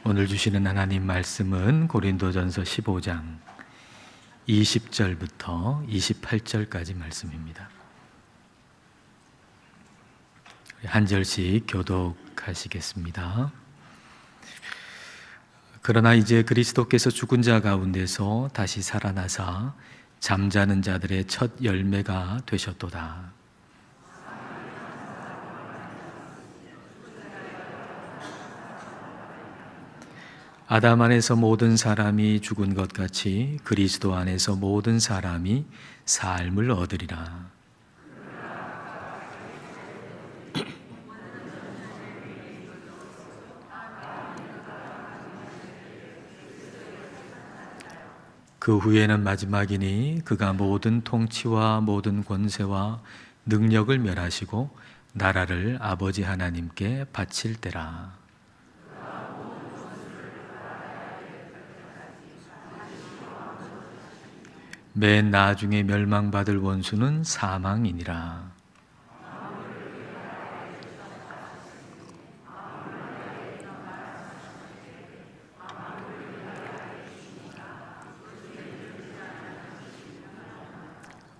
오늘 주시는 하나님 말씀은 고린도전서 15장 20절부터 28절까지 말씀입니다. 한 절씩 교독하시겠습니다. 그러나 이제 그리스도께서 죽은 자 가운데서 다시 살아나사 잠자는 자들의 첫 열매가 되셨도다. 아담 안에서 모든 사람이 죽은 것 같이 그리스도 안에서 모든 사람이 삶을 얻으리라. 그 후에는 마지막이니 그가 모든 통치와 모든 권세와 능력을 멸하시고 나라를 아버지 하나님께 바칠 때라. 맨 나중에 멸망받을 원수는 사망이니라.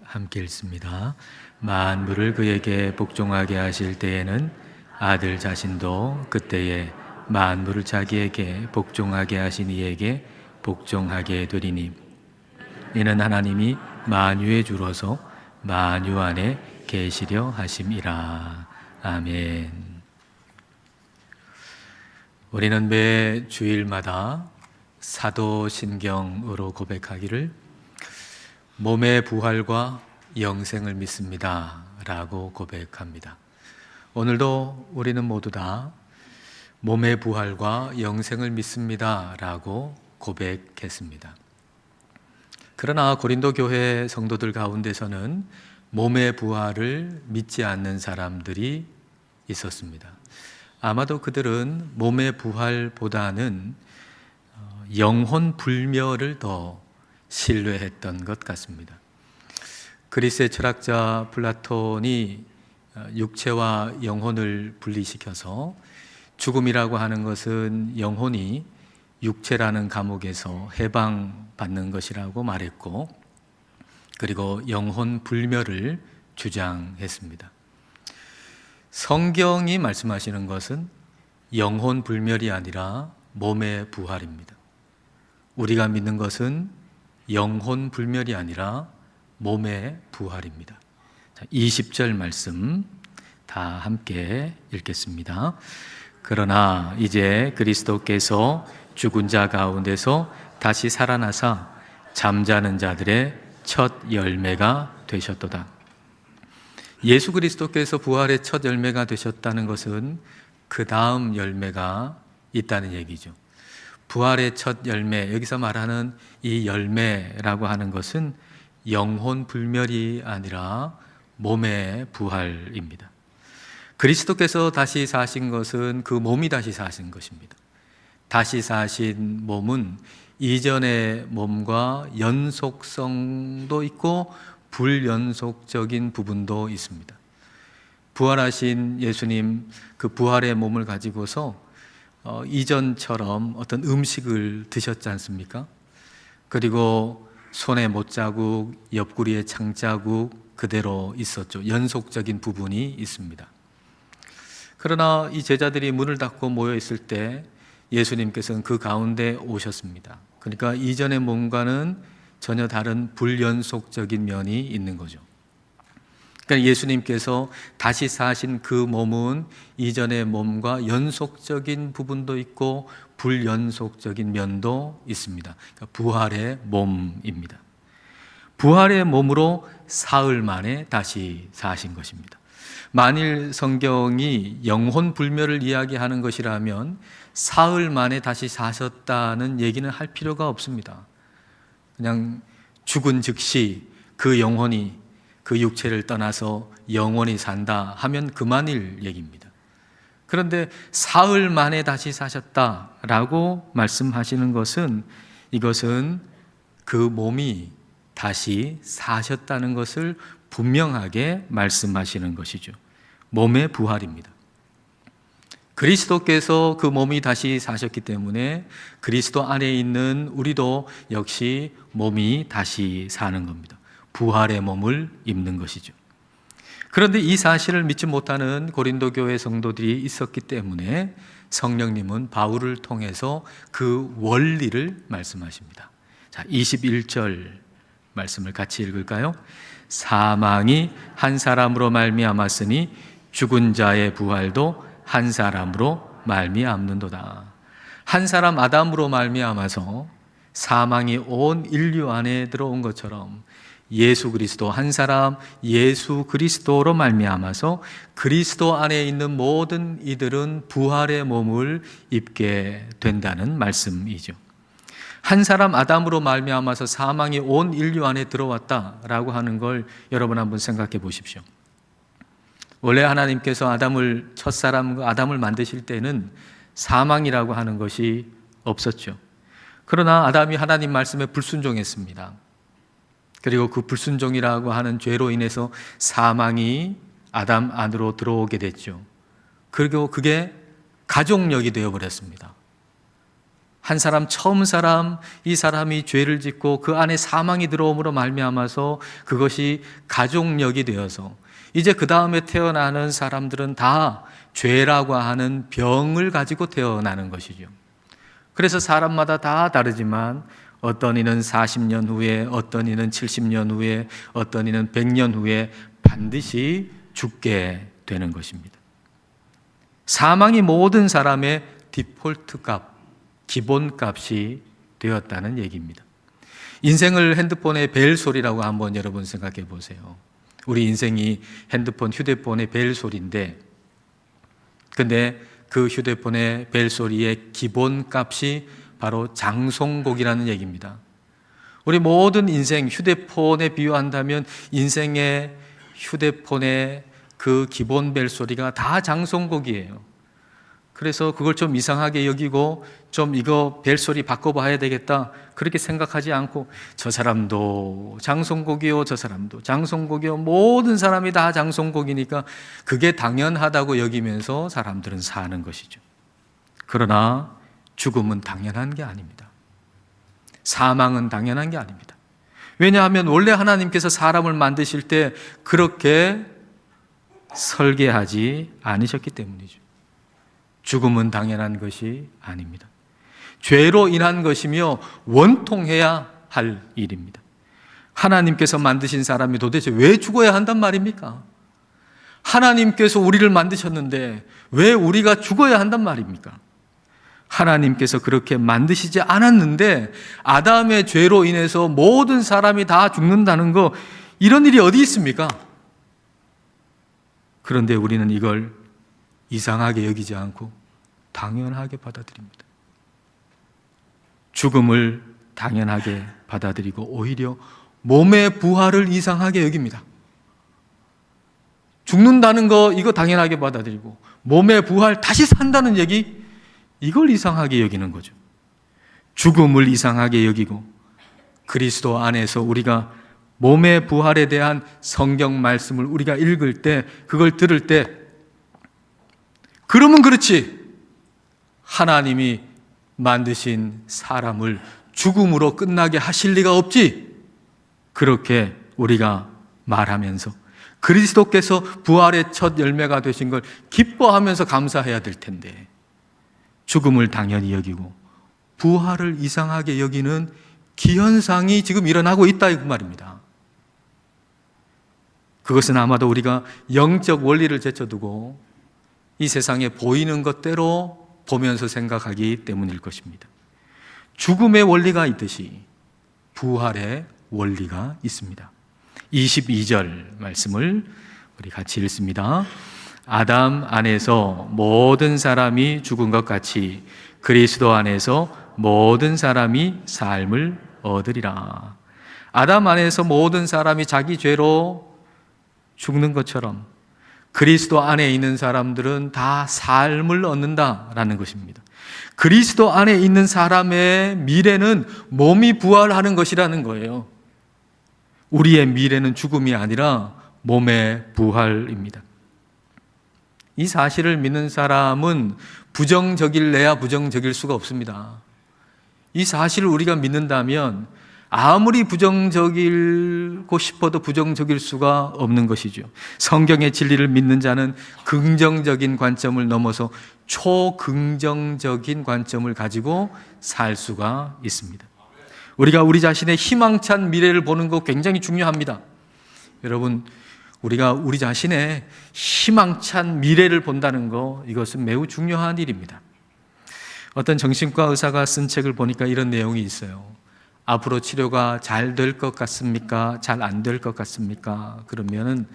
함께 읽습니다. 만물을 그에게 복종하게 하실 때에는 아들 자신도 그때에 만물을 자기에게 복종하게 하신 이에게 복종하게 되리니 이는 하나님이 만유의 주로서 만유 안에 계시려 하심이라. 아멘. 우리는 매 주일마다 사도신경으로 고백하기를 몸의 부활과 영생을 믿습니다 라고 고백합니다. 오늘도 우리는 모두 다 몸의 부활과 영생을 믿습니다 라고 고백했습니다. 그러나 고린도 교회 성도들 가운데서는 몸의 부활을 믿지 않는 사람들이 있었습니다. 아마도 그들은 몸의 부활보다는 영혼 불멸을 더 신뢰했던 것 같습니다. 그리스의 철학자 플라톤이 육체와 영혼을 분리시켜서 죽음이라고 하는 것은 영혼이 육체라는 감옥에서 해방받는 것이라고 말했고, 그리고 영혼 불멸을 주장했습니다. 성경이 말씀하시는 것은 영혼 불멸이 아니라 몸의 부활입니다. 우리가 믿는 것은 영혼 불멸이 아니라 몸의 부활입니다. 20절 말씀 다 함께 읽겠습니다. 그러나 이제 그리스도께서 죽은 자 가운데서 다시 살아나사 잠자는 자들의 첫 열매가 되셨도다. 예수 그리스도께서 부활의 첫 열매가 되셨다는 것은 그 다음 열매가 있다는 얘기죠. 부활의 첫 열매, 여기서 말하는 이 열매라고 하는 것은 영혼 불멸이 아니라 몸의 부활입니다. 그리스도께서 다시 사신 것은 그 몸이 다시 사신 것입니다. 다시 사신 몸은 이전의 몸과 연속성도 있고 불연속적인 부분도 있습니다. 부활하신 예수님 그 부활의 몸을 가지고서 이전처럼 어떤 음식을 드셨지 않습니까? 그리고 손에 못자국, 옆구리에 창자국 그대로 있었죠. 연속적인 부분이 있습니다. 그러나 이 제자들이 문을 닫고 모여 있을 때 예수님께서는 그 가운데 오셨습니다. 그러니까 이전의 몸과는 전혀 다른 불연속적인 면이 있는 거죠. 그러니까 예수님께서 다시 사신 그 몸은 이전의 몸과 연속적인 부분도 있고 불연속적인 면도 있습니다. 그러니까 부활의 몸입니다. 부활의 몸으로 사흘 만에 다시 사신 것입니다. 만일 성경이 영혼 불멸을 이야기하는 것이라면 사흘 만에 다시 사셨다는 얘기는 할 필요가 없습니다. 그냥 죽은 즉시 그 영혼이 그 육체를 떠나서 영원히 산다 하면 그만일 얘기입니다. 그런데 사흘 만에 다시 사셨다라고 말씀하시는 것은 이것은 그 몸이 다시 사셨다는 것을 분명하게 말씀하시는 것이죠. 몸의 부활입니다. 그리스도께서 그 몸이 다시 사셨기 때문에 그리스도 안에 있는 우리도 역시 몸이 다시 사는 겁니다. 부활의 몸을 입는 것이죠. 그런데 이 사실을 믿지 못하는 고린도 교회 성도들이 있었기 때문에 성령님은 바울을 통해서 그 원리를 말씀하십니다. 자, 21절 말씀을 같이 읽을까요? 사망이 한 사람으로 말미암았으니 죽은 자의 부활도 한 사람으로 말미암는도다. 한 사람 아담으로 말미암아서 사망이 온 인류 안에 들어온 것처럼 예수 그리스도 한 사람 예수 그리스도로 말미암아서 그리스도 안에 있는 모든 이들은 부활의 몸을 입게 된다는 말씀이죠. 한 사람 아담으로 말미암아서 사망이 온 인류 안에 들어왔다라고 하는 걸 여러분 한번 생각해 보십시오. 원래 하나님께서 첫사람 아담을 만드실 때는 사망이라고 하는 것이 없었죠. 그러나 아담이 하나님 말씀에 불순종했습니다. 그리고 그 불순종이라고 하는 죄로 인해서 사망이 아담 안으로 들어오게 됐죠. 그리고 그게 가족력이 되어버렸습니다. 한 사람, 처음 사람, 이 사람이 죄를 짓고 그 안에 사망이 들어옴으로 말미암아서 그것이 가족력이 되어서 이제 그 다음에 태어나는 사람들은 다 죄라고 하는 병을 가지고 태어나는 것이죠. 그래서 사람마다 다 다르지만 어떤 이는 40년 후에, 어떤 이는 70년 후에, 어떤 이는 100년 후에 반드시 죽게 되는 것입니다. 사망이 모든 사람의 디폴트 값, 기본값이 되었다는 얘기입니다. 인생을 핸드폰의 벨 소리라고 한번 여러분 생각해 보세요. 우리 인생이 휴대폰의 벨 소리인데, 근데 그 휴대폰의 벨 소리의 기본값이 바로 장송곡이라는 얘기입니다. 우리 모든 인생, 휴대폰에 비유한다면 인생의 휴대폰의 그 기본 벨 소리가 다 장송곡이에요. 그래서 그걸 좀 이상하게 여기고 좀 이거 벨소리 바꿔봐야 되겠다 그렇게 생각하지 않고 저 사람도 장송곡이요, 저 사람도 장송곡이요, 모든 사람이 다 장송곡이니까 그게 당연하다고 여기면서 사람들은 사는 것이죠. 그러나 죽음은 당연한 게 아닙니다. 사망은 당연한 게 아닙니다. 왜냐하면 원래 하나님께서 사람을 만드실 때 그렇게 설계하지 않으셨기 때문이죠. 죽음은 당연한 것이 아닙니다. 죄로 인한 것이며 원통해야 할 일입니다. 하나님께서 만드신 사람이 도대체 왜 죽어야 한단 말입니까? 하나님께서 우리를 만드셨는데 왜 우리가 죽어야 한단 말입니까? 하나님께서 그렇게 만드시지 않았는데 아담의 죄로 인해서 모든 사람이 다 죽는다는 거, 이런 일이 어디 있습니까? 그런데 우리는 이걸 이상하게 여기지 않고 당연하게 받아들입니다. 죽음을 당연하게 받아들이고 오히려 몸의 부활을 이상하게 여깁니다. 죽는다는 거 이거 당연하게 받아들이고 몸의 부활, 다시 산다는 얘기, 이걸 이상하게 여기는 거죠. 죽음을 이상하게 여기고 그리스도 안에서 우리가 몸의 부활에 대한 성경 말씀을 우리가 읽을 때, 그걸 들을 때, 그러면 그렇지, 하나님이 만드신 사람을 죽음으로 끝나게 하실 리가 없지, 그렇게 우리가 말하면서 그리스도께서 부활의 첫 열매가 되신 걸 기뻐하면서 감사해야 될 텐데 죽음을 당연히 여기고 부활을 이상하게 여기는 기현상이 지금 일어나고 있다, 이 말입니다. 그것은 아마도 우리가 영적 원리를 제쳐두고 이 세상에 보이는 것대로 보면서 생각하기 때문일 것입니다. 죽음의 원리가 있듯이 부활의 원리가 있습니다. 22절 말씀을 우리 같이 읽습니다. 아담 안에서 모든 사람이 죽은 것 같이 그리스도 안에서 모든 사람이 삶을 얻으리라. 아담 안에서 모든 사람이 자기 죄로 죽는 것처럼 그리스도 안에 있는 사람들은 다 삶을 얻는다라는 것입니다. 그리스도 안에 있는 사람의 미래는 몸이 부활하는 것이라는 거예요. 우리의 미래는 죽음이 아니라 몸의 부활입니다. 이 사실을 믿는 사람은 부정적일래야 부정적일 수가 없습니다. 이 사실을 우리가 믿는다면 아무리 부정적이고 싶어도 부정적일 수가 없는 것이죠. 성경의 진리를 믿는 자는 긍정적인 관점을 넘어서 초긍정적인 관점을 가지고 살 수가 있습니다. 우리가 우리 자신의 희망찬 미래를 보는 거 굉장히 중요합니다. 여러분, 우리가 우리 자신의 희망찬 미래를 본다는 거, 이것은 매우 중요한 일입니다. 어떤 정신과 의사가 쓴 책을 보니까 이런 내용이 있어요. 앞으로 치료가 잘 될 것 같습니까? 잘 안 될 것 같습니까? 그러면은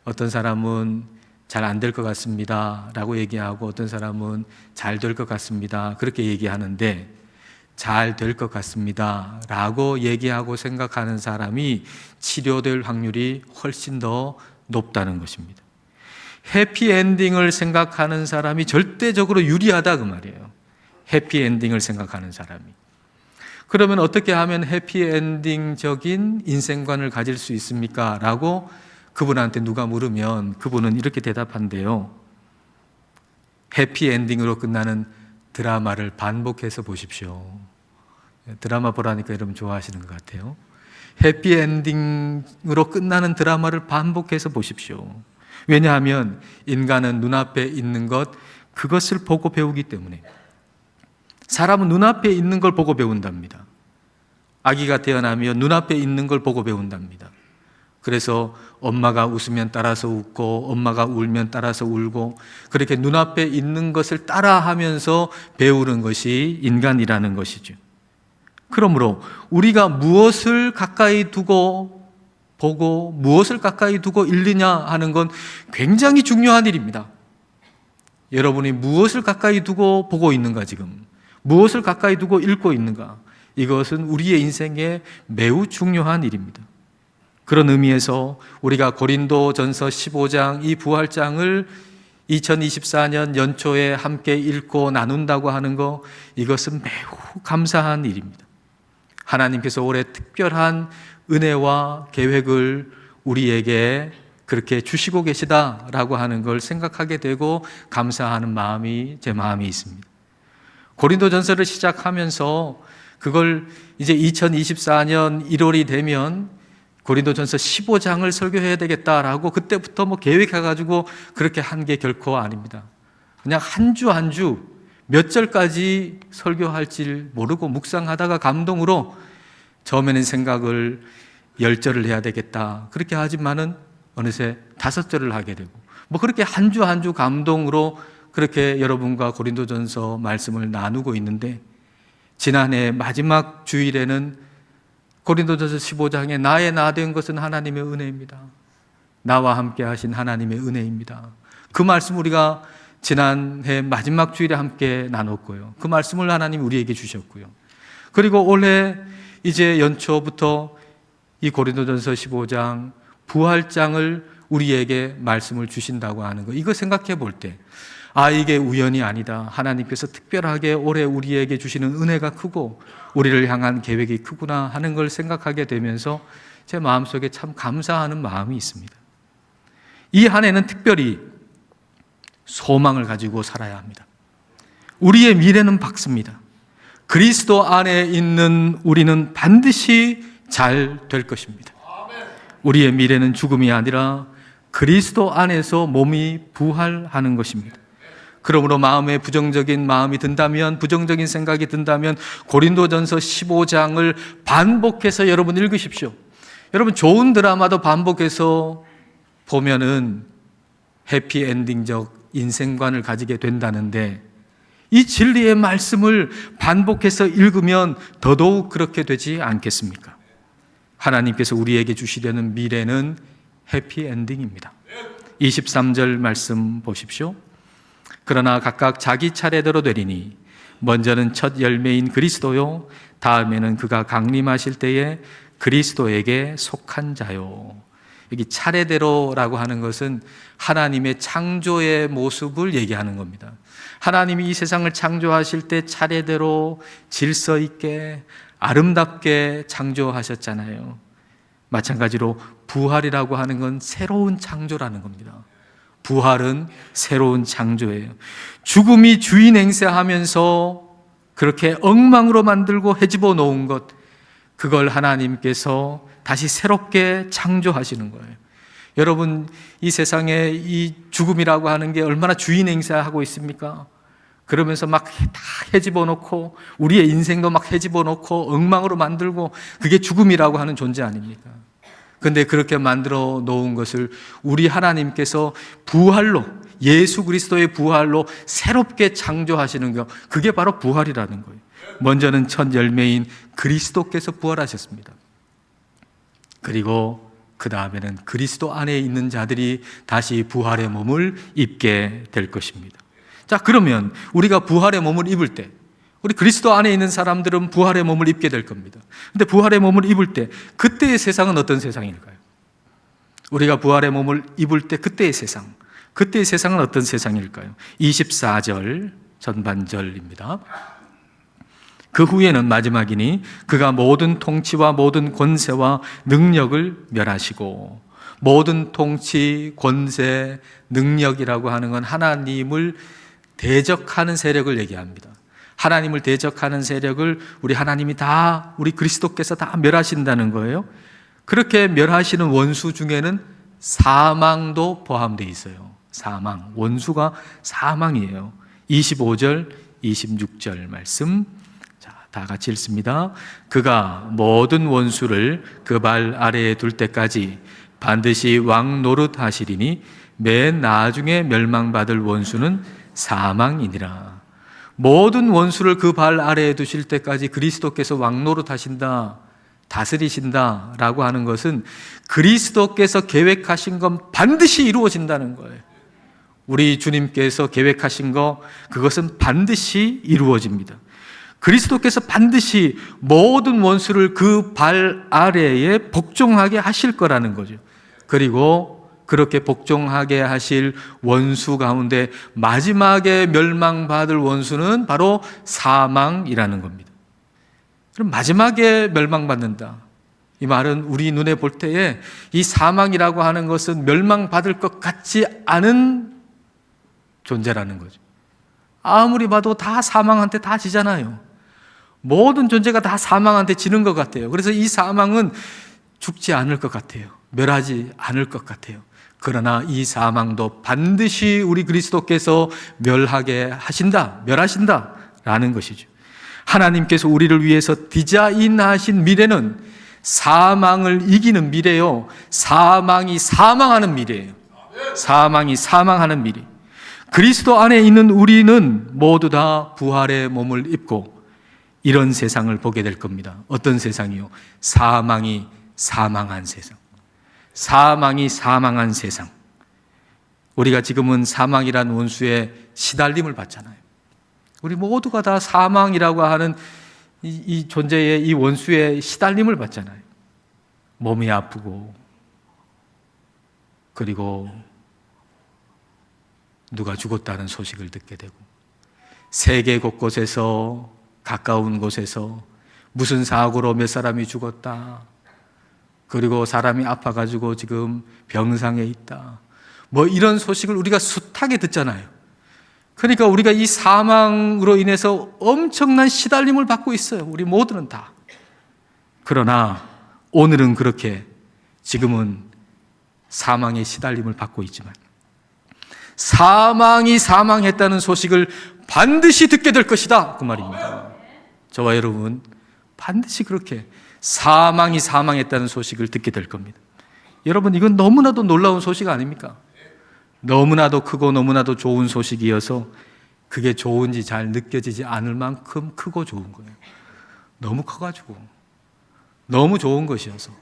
어떤 사람은 잘 안 될 것 같습니다 라고 얘기하고, 어떤 사람은 잘 될 것 같습니다 그렇게 얘기하는데, 잘 될 것 같습니다 라고 얘기하고 생각하는 사람이 치료될 확률이 훨씬 더 높다는 것입니다. 해피엔딩을 생각하는 사람이 절대적으로 유리하다 그 말이에요. 해피엔딩을 생각하는 사람이. 그러면 어떻게 하면 해피엔딩적인 인생관을 가질 수 있습니까? 라고 그분한테 누가 물으면 그분은 이렇게 대답한대요. 해피엔딩으로 끝나는 드라마를 반복해서 보십시오. 드라마 보라니까 여러분 좋아하시는 것 같아요. 해피엔딩으로 끝나는 드라마를 반복해서 보십시오. 왜냐하면 인간은 눈앞에 있는 것, 그것을 보고 배우기 때문에. 사람은 눈앞에 있는 걸 보고 배운답니다. 아기가 태어나면 눈앞에 있는 걸 보고 배운답니다. 그래서 엄마가 웃으면 따라서 웃고, 엄마가 울면 따라서 울고, 그렇게 눈앞에 있는 것을 따라하면서 배우는 것이 인간이라는 것이죠. 그러므로 우리가 무엇을 가까이 두고 보고 무엇을 가까이 두고 읽느냐 하는 건 굉장히 중요한 일입니다. 여러분이 무엇을 가까이 두고 보고 있는가, 지금 무엇을 가까이 두고 읽고 있는가, 이것은 우리의 인생에 매우 중요한 일입니다. 그런 의미에서 우리가 고린도전서 15장, 이 부활장을 2024년 연초에 함께 읽고 나눈다고 하는 거, 이것은 매우 감사한 일입니다. 하나님께서 올해 특별한 은혜와 계획을 우리에게 그렇게 주시고 계시다라고 하는 걸 생각하게 되고 감사하는 마음이 제 마음에 있습니다. 고린도전서를 시작하면서 그걸 이제 2024년 1월이 되면 고린도전서 15장을 설교해야 되겠다라고 그때부터 계획해가지고 그렇게 한 게 결코 아닙니다. 그냥 한 주 한 주 몇 절까지 설교할지 모르고 묵상하다가 감동으로 처음에는 생각을 10절을 해야 되겠다 그렇게 하지만은 어느새 5절을 하게 되고, 그렇게 한 주 한 주 감동으로 그렇게 여러분과 고린도전서 말씀을 나누고 있는데, 지난해 마지막 주일에는 고린도전서 15장에 나의 나 된 것은 하나님의 은혜입니다. 나와 함께 하신 하나님의 은혜입니다. 그 말씀 우리가 지난해 마지막 주일에 함께 나눴고요. 그 말씀을 하나님이 우리에게 주셨고요. 그리고 올해 이제 연초부터 이 고린도전서 15장 부활장을 우리에게 말씀을 주신다고 하는 거, 이거 생각해 볼 때 이게 우연이 아니다. 하나님께서 특별하게 올해 우리에게 주시는 은혜가 크고 우리를 향한 계획이 크구나 하는 걸 생각하게 되면서 제 마음속에 참 감사하는 마음이 있습니다. 이 한 해는 특별히 소망을 가지고 살아야 합니다. 우리의 미래는 밝습니다. 그리스도 안에 있는 우리는 반드시 잘 될 것입니다. 우리의 미래는 죽음이 아니라 그리스도 안에서 몸이 부활하는 것입니다. 그러므로 마음에 부정적인 마음이 든다면, 부정적인 생각이 든다면 고린도전서 15장을 반복해서 여러분 읽으십시오. 여러분 좋은 드라마도 반복해서 보면은 해피엔딩적 인생관을 가지게 된다는데, 이 진리의 말씀을 반복해서 읽으면 더더욱 그렇게 되지 않겠습니까? 하나님께서 우리에게 주시려는 미래는 해피엔딩입니다. 23절 말씀 보십시오. 그러나 각각 자기 차례대로 되리니 먼저는 첫 열매인 그리스도요, 다음에는 그가 강림하실 때에 그리스도에게 속한 자요. 여기 차례대로라고 하는 것은 하나님의 창조의 모습을 얘기하는 겁니다. 하나님이 이 세상을 창조하실 때 차례대로 질서 있게 아름답게 창조하셨잖아요. 마찬가지로 부활이라고 하는 건 새로운 창조라는 겁니다. 부활은 새로운 창조예요. 죽음이 주인 행세하면서 그렇게 엉망으로 만들고 헤집어 놓은 것, 그걸 하나님께서 다시 새롭게 창조하시는 거예요. 여러분, 이 세상에 이 죽음이라고 하는 게 얼마나 주인 행세하고 있습니까? 그러면서 막 다 헤집어 놓고 우리의 인생도 막 헤집어 놓고 엉망으로 만들고, 그게 죽음이라고 하는 존재 아닙니까? 근데 그렇게 만들어 놓은 것을 우리 하나님께서 부활로, 예수 그리스도의 부활로 새롭게 창조하시는 것, 그게 바로 부활이라는 거예요. 먼저는 첫 열매인 그리스도께서 부활하셨습니다. 그리고 그 다음에는 그리스도 안에 있는 자들이 다시 부활의 몸을 입게 될 것입니다. 자, 그러면 우리가 부활의 몸을 입을 때, 우리 그리스도 안에 있는 사람들은 부활의 몸을 입게 될 겁니다. 근데 부활의 몸을 입을 때 그때의 세상은 어떤 세상일까요? 우리가 부활의 몸을 입을 때 그때의 세상은 어떤 세상일까요? 24절 전반절입니다. 그 후에는 마지막이니 그가 모든 통치와 모든 권세와 능력을 멸하시고, 모든 통치, 권세, 능력이라고 하는 건 하나님을 대적하는 세력을 얘기합니다. 하나님을 대적하는 세력을 우리 하나님이 다, 우리 그리스도께서 다 멸하신다는 거예요. 그렇게 멸하시는 원수 중에는 사망도 포함되어 있어요. 사망, 원수가 사망이에요. 25절, 26절 말씀, 자, 다 같이 읽습니다. 그가 모든 원수를 그 발 아래에 둘 때까지 반드시 왕 노릇 하시리니 맨 나중에 멸망받을 원수는 사망이니라. 모든 원수를 그 발 아래에 두실 때까지 그리스도께서 왕노릇 하신다, 다스리신다 라고 하는 것은 그리스도께서 계획하신 건 반드시 이루어진다는 거예요. 우리 주님께서 계획하신 거, 그것은 반드시 이루어집니다. 그리스도께서 반드시 모든 원수를 그 발 아래에 복종하게 하실 거라는 거죠. 그리고 그렇게 복종하게 하실 원수 가운데 마지막에 멸망받을 원수는 바로 사망이라는 겁니다. 그럼 마지막에 멸망받는다, 이 말은 우리 눈에 볼 때에 이 사망이라고 하는 것은 멸망받을 것 같지 않은 존재라는 거죠. 아무리 봐도 다 사망한테 다 지잖아요. 모든 존재가 다 사망한테 지는 것 같아요. 그래서 이 사망은 죽지 않을 것 같아요. 멸하지 않을 것 같아요. 그러나 이 사망도 반드시 우리 그리스도께서 멸하신다 라는 것이죠. 하나님께서 우리를 위해서 디자인하신 미래는 사망을 이기는 미래요, 사망이 사망하는 미래예요. 사망이 사망하는 미래. 그리스도 안에 있는 우리는 모두 다 부활의 몸을 입고 이런 세상을 보게 될 겁니다. 어떤 세상이요? 사망이 사망한 세상. 사망이 사망한 세상. 우리가 지금은 사망이란 원수의 시달림을 받잖아요. 우리 모두가 다 사망이라고 하는 이 존재의 이 원수의 시달림을 받잖아요. 몸이 아프고, 그리고 누가 죽었다는 소식을 듣게 되고, 세계 곳곳에서, 가까운 곳에서 무슨 사고로 몇 사람이 죽었다, 그리고 사람이 아파가지고 지금 병상에 있다, 뭐 이런 소식을 우리가 숱하게 듣잖아요. 그러니까 우리가 이 사망으로 인해서 엄청난 시달림을 받고 있어요. 우리 모두는 다. 그러나 오늘은 그렇게 지금은 사망의 시달림을 받고 있지만 사망이 사망했다는 소식을 반드시 듣게 될 것이다, 그 말입니다. 저와 여러분 반드시 그렇게 사망이 사망했다는 소식을 듣게 될 겁니다. 여러분, 이건 너무나도 놀라운 소식 아닙니까? 너무나도 크고 너무나도 좋은 소식이어서 그게 좋은지 잘 느껴지지 않을 만큼 크고 좋은 거예요. 너무 커가지고 너무 좋은 것이어서,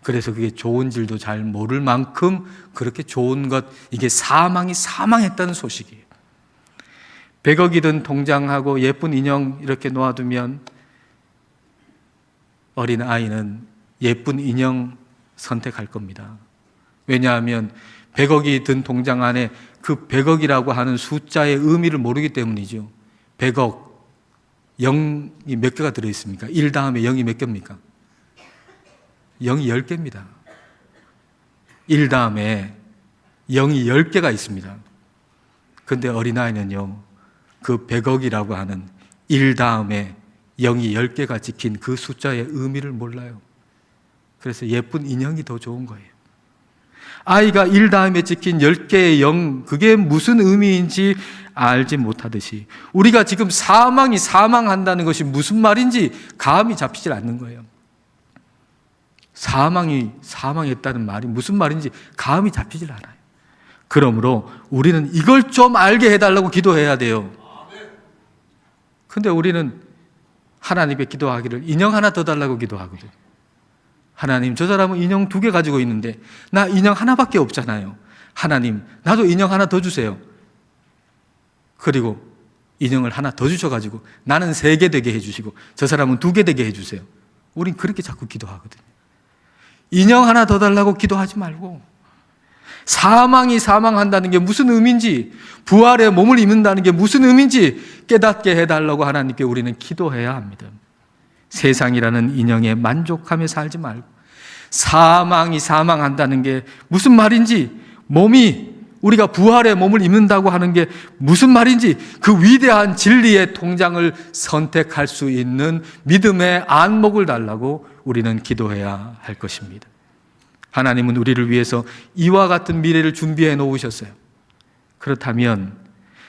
그래서 그게 좋은 줄도 잘 모를 만큼 그렇게 좋은 것, 이게 사망이 사망했다는 소식이에요. 100억이 든 통장하고 예쁜 인형 이렇게 놓아두면 어린 아이는 예쁜 인형 선택할 겁니다. 왜냐하면 100억이 든 통장 안에 그 100억이라고 하는 숫자의 의미를 모르기 때문이죠. 100억, 0이 몇 개가 들어있습니까? 1 다음에 0이 몇 개입니까? 0이 10개입니다. 1 다음에 영이 10개가 있습니다. 그런데 어린아이는요, 그 100억이라고 하는 1 다음에 영이 10개가 찍힌 그 숫자의 의미를 몰라요. 그래서 예쁜 인형이 더 좋은 거예요. 아이가 1 다음에 찍힌 10개의 영, 그게 무슨 의미인지 알지 못하듯이 우리가 지금 사망이 사망한다는 것이 무슨 말인지 감이 잡히질 않는 거예요. 사망이 사망했다는 말이 무슨 말인지 감이 잡히질 않아요. 그러므로 우리는 이걸 좀 알게 해달라고 기도해야 돼요. 근데 우리는 하나님께 기도하기를 인형 하나 더 달라고 기도하거든요. 하나님, 저 사람은 인형 2개 가지고 있는데 나 인형 하나밖에 없잖아요. 하나님, 나도 인형 하나 더 주세요. 그리고 인형을 하나 더 주셔가지고 나는 3개 되게 해주시고 저 사람은 2개 되게 해주세요. 우린 그렇게 자꾸 기도하거든요. 인형 하나 더 달라고 기도하지 말고 사망이 사망한다는 게 무슨 의미인지, 부활의 몸을 입는다는 게 무슨 의미인지 깨닫게 해달라고 하나님께 우리는 기도해야 합니다. 세상이라는 인형에 만족하며 살지 말고 사망이 사망한다는 게 무슨 말인지, 몸이 우리가 부활의 몸을 입는다고 하는 게 무슨 말인지 그 위대한 진리의 통장을 선택할 수 있는 믿음의 안목을 달라고 우리는 기도해야 할 것입니다. 하나님은 우리를 위해서 이와 같은 미래를 준비해 놓으셨어요. 그렇다면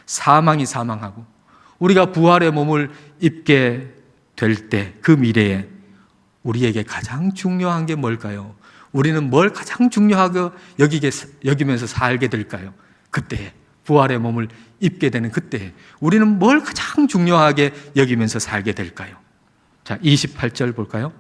사망이 사망하고 우리가 부활의 몸을 입게 될 때 그 미래에 우리에게 가장 중요한 게 뭘까요? 우리는 뭘 가장 중요하게 여기면서 살게 될까요? 그때 부활의 몸을 입게 되는 그때 우리는 뭘 가장 중요하게 여기면서 살게 될까요? 자, 28절 볼까요?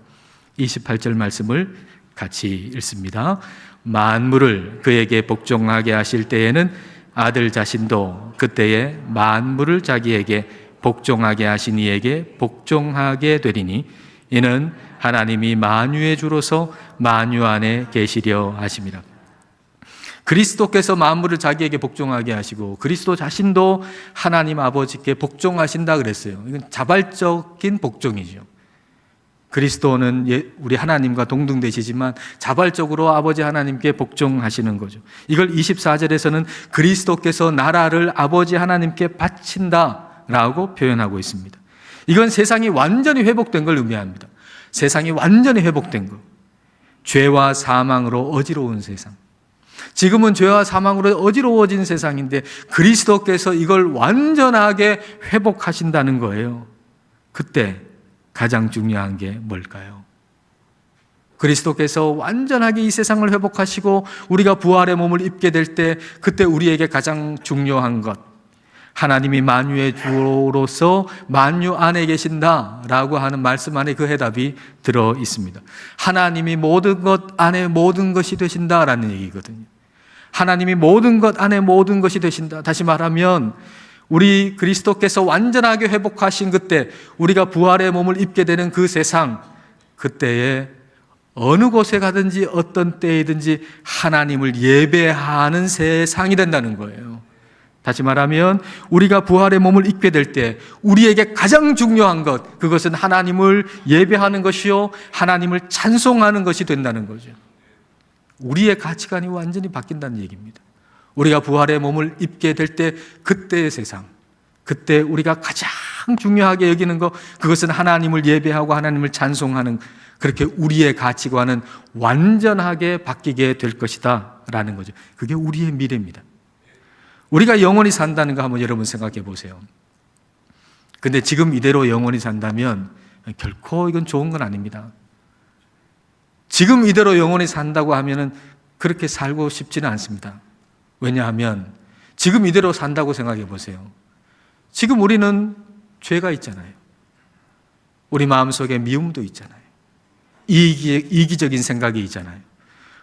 28절 말씀을 같이 읽습니다. 만물을 그에게 복종하게 하실 때에는 아들 자신도 그때에 만물을 자기에게 복종하게 하신 이에게 복종하게 되리니 이는 하나님이 만유의 주로서 만유 안에 계시려 하심이라. 그리스도께서 만물을 자기에게 복종하게 하시고 그리스도 자신도 하나님 아버지께 복종하신다 그랬어요. 이건 자발적인 복종이죠. 그리스도는 우리 하나님과 동등되시지만 자발적으로 아버지 하나님께 복종하시는 거죠. 이걸 24절에서는 그리스도께서 나라를 아버지 하나님께 바친다라고 표현하고 있습니다. 이건 세상이 완전히 회복된 걸 의미합니다. 세상이 완전히 회복된 것. 죄와 사망으로 어지러운 세상. 지금은 죄와 사망으로 어지러워진 세상인데 그리스도께서 이걸 완전하게 회복하신다는 거예요. 그때 가장 중요한 게 뭘까요? 그리스도께서 완전하게 이 세상을 회복하시고 우리가 부활의 몸을 입게 될 때 그때 우리에게 가장 중요한 것, 하나님이 만유의 주로서 만유 안에 계신다라고 하는 말씀 안에 그 해답이 들어 있습니다. 하나님이 모든 것 안에 모든 것이 되신다라는 얘기거든요. 하나님이 모든 것 안에 모든 것이 되신다. 다시 말하면 우리 그리스도께서 완전하게 회복하신 그때 우리가 부활의 몸을 입게 되는 그 세상, 그때에 어느 곳에 가든지 어떤 때이든지 하나님을 예배하는 세상이 된다는 거예요. 다시 말하면 우리가 부활의 몸을 입게 될 때 우리에게 가장 중요한 것, 그것은 하나님을 예배하는 것이요 하나님을 찬송하는 것이 된다는 거죠. 우리의 가치관이 완전히 바뀐다는 얘기입니다. 우리가 부활의 몸을 입게 될 때 그때의 세상, 그때 우리가 가장 중요하게 여기는 것, 그것은 하나님을 예배하고 하나님을 찬송하는, 그렇게 우리의 가치관은 완전하게 바뀌게 될 것이다 라는 거죠. 그게 우리의 미래입니다. 우리가 영원히 산다는 거 한번 여러분 생각해 보세요. 근데 지금 이대로 영원히 산다면 결코 이건 좋은 건 아닙니다. 지금 이대로 영원히 산다고 하면은 그렇게 살고 싶지는 않습니다. 왜냐하면 지금 이대로 산다고 생각해 보세요. 지금 우리는 죄가 있잖아요. 우리 마음속에 미움도 있잖아요. 이기적인 생각이 있잖아요.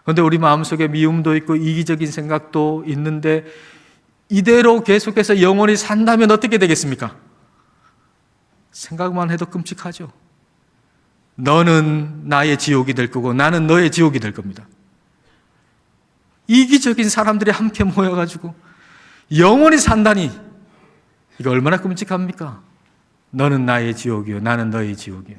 그런데 우리 마음속에 미움도 있고 이기적인 생각도 있는데 이대로 계속해서 영원히 산다면 어떻게 되겠습니까? 생각만 해도 끔찍하죠. 너는 나의 지옥이 될 거고 나는 너의 지옥이 될 겁니다. 이기적인 사람들이 함께 모여가지고 영원히 산다니, 이거 얼마나 끔찍합니까? 너는 나의 지옥이요 나는 너의 지옥이요.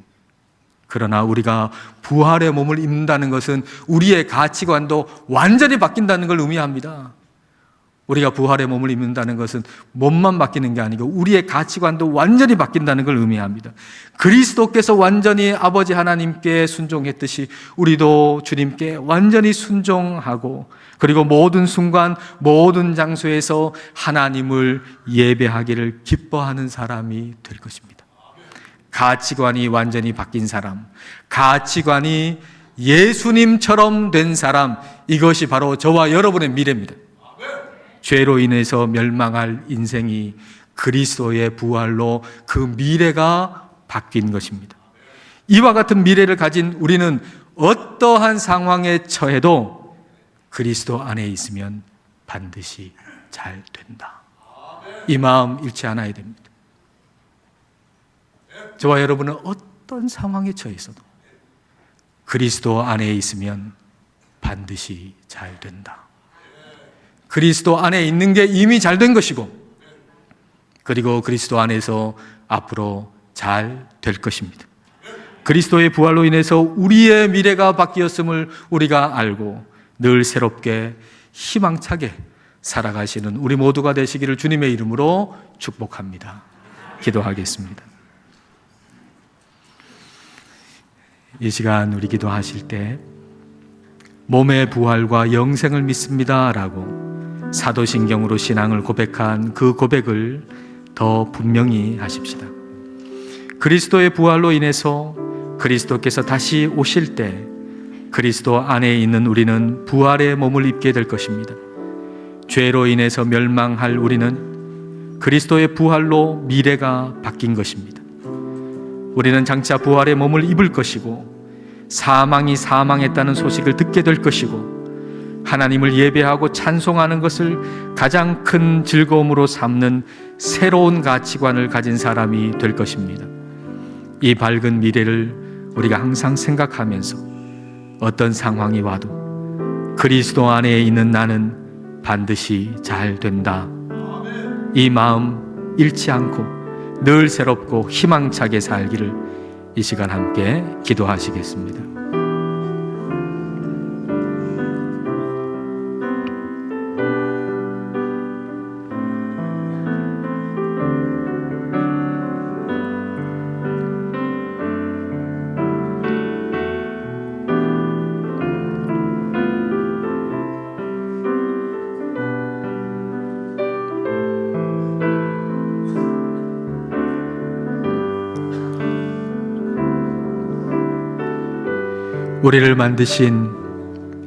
그러나 우리가 부활의 몸을 입는다는 것은 우리의 가치관도 완전히 바뀐다는 걸 의미합니다. 우리가 부활의 몸을 입는다는 것은 몸만 바뀌는 게 아니고 우리의 가치관도 완전히 바뀐다는 걸 의미합니다. 그리스도께서 완전히 아버지 하나님께 순종했듯이 우리도 주님께 완전히 순종하고, 그리고 모든 순간 모든 장소에서 하나님을 예배하기를 기뻐하는 사람이 될 것입니다. 가치관이 완전히 바뀐 사람, 가치관이 예수님처럼 된 사람, 이것이 바로 저와 여러분의 미래입니다. 죄로 인해서 멸망할 인생이 그리스도의 부활로 그 미래가 바뀐 것입니다. 이와 같은 미래를 가진 우리는 어떠한 상황에 처해도 그리스도 안에 있으면 반드시 잘 된다. 이 마음 잃지 않아야 됩니다. 저와 여러분은 어떤 상황에 처해 있어도 그리스도 안에 있으면 반드시 잘 된다. 그리스도 안에 있는 게 이미 잘 된 것이고, 그리고 그리스도 안에서 앞으로 잘 될 것입니다. 그리스도의 부활로 인해서 우리의 미래가 바뀌었음을 우리가 알고 늘 새롭게 희망차게 살아가시는 우리 모두가 되시기를 주님의 이름으로 축복합니다. 기도하겠습니다. 이 시간 우리 기도하실 때 몸의 부활과 영생을 믿습니다 라고 사도신경으로 신앙을 고백한 그 고백을 더 분명히 하십시다. 그리스도의 부활로 인해서 그리스도께서 다시 오실 때 그리스도 안에 있는 우리는 부활의 몸을 입게 될 것입니다. 죄로 인해서 멸망할 우리는 그리스도의 부활로 미래가 바뀐 것입니다. 우리는 장차 부활의 몸을 입을 것이고 사망이 사망했다는 소식을 듣게 될 것이고 하나님을 예배하고 찬송하는 것을 가장 큰 즐거움으로 삼는 새로운 가치관을 가진 사람이 될 것입니다. 이 밝은 미래를 우리가 항상 생각하면서 어떤 상황이 와도 그리스도 안에 있는 나는 반드시 잘 된다. 이 마음 잃지 않고 늘 새롭고 희망차게 살기를 이 시간 함께 기도하시겠습니다. 우리를 만드신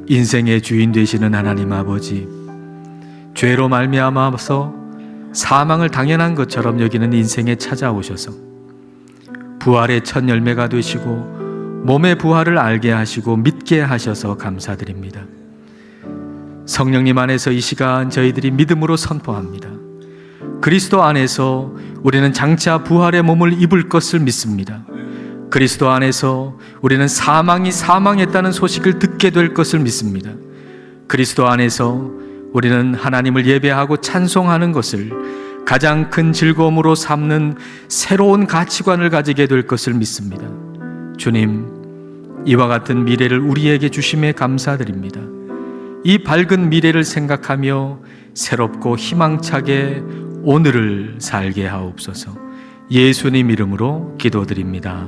인생의 주인 되시는 하나님 아버지, 죄로 말미암아서 사망을 당연한 것처럼 여기는 인생에 찾아오셔서 부활의 첫 열매가 되시고 몸의 부활을 알게 하시고 믿게 하셔서 감사드립니다. 성령님 안에서 이 시간 저희들이 믿음으로 선포합니다. 그리스도 안에서 우리는 장차 부활의 몸을 입을 것을 믿습니다. 그리스도 안에서 우리는 사망이 사망했다는 소식을 듣게 될 것을 믿습니다. 그리스도 안에서 우리는 하나님을 예배하고 찬송하는 것을 가장 큰 즐거움으로 삼는 새로운 가치관을 가지게 될 것을 믿습니다. 주님, 이와 같은 미래를 우리에게 주심에 감사드립니다. 이 밝은 미래를 생각하며 새롭고 희망차게 오늘을 살게 하옵소서. 예수님 이름으로 기도드립니다.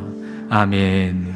아멘.